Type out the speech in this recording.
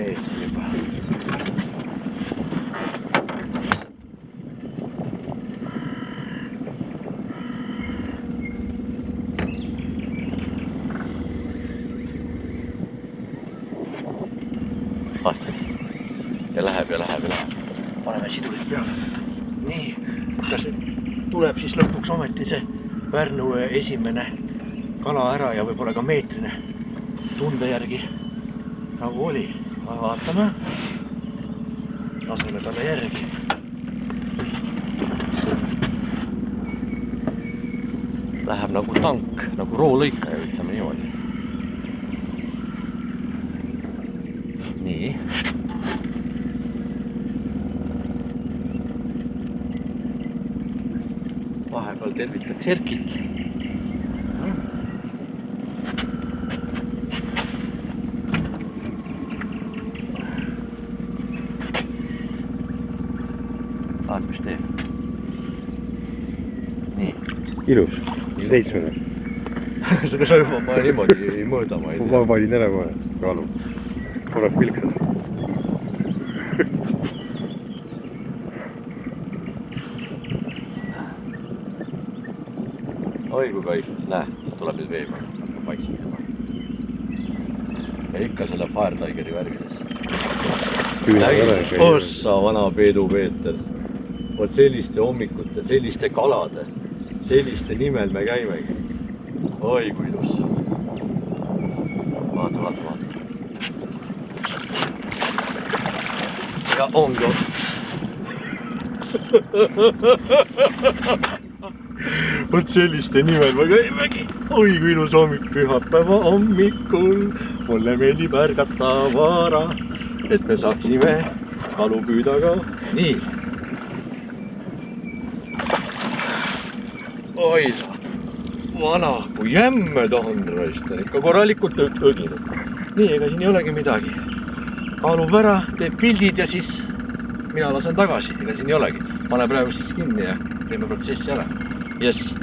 meetri juba. Vaata. Ja läheb. Paneme sidurid peale. Nii, kas tuleb siis lõpuks ometi see Pärnu esimene kala ära ja võib-olla ka meetrine tunde järgi nagu oli. Vaatame. Laseme talle järgi. Läheb nagu tank, nagu roolõikaja, ütleme niimoodi. Nii. Vahepeal tervitaks Erkit. Vaat, mis teeb. Nii. Ilus, 7. Seda sa juba ma niimoodi ei mõõda, ma ei tea. Ma valin ära kohe, kaalu. Korraks vilksas. Oi kui kaif, näe, tuleb nüüd veeba, hakkab paitsma juba. Ja ikka selle Fire Tigeri värgides. Ossa vana Peedu Peeter. Vot selliste hommikute, selliste kalade, selliste nimel me käimegi. Oi kui ilus see on. Vaata. Ja ongi ots. Vot selliste nimel me käimegi. Oi kui ilus hommik pühapäeva hommikul. Mulle meeldib ärgata vara, et me saaksime kalu püüda ka. Nii. Oi sa, vana, kui jämme ta on raistan, ikka korralikult õginud. Nii, ega siin ei olegi midagi. Kaalub ära, teeb pildid ja siis mina lasen tagasi, ega siin ei olegi. Pane praegu siis kinni ja teeme protsessi ära. Yes.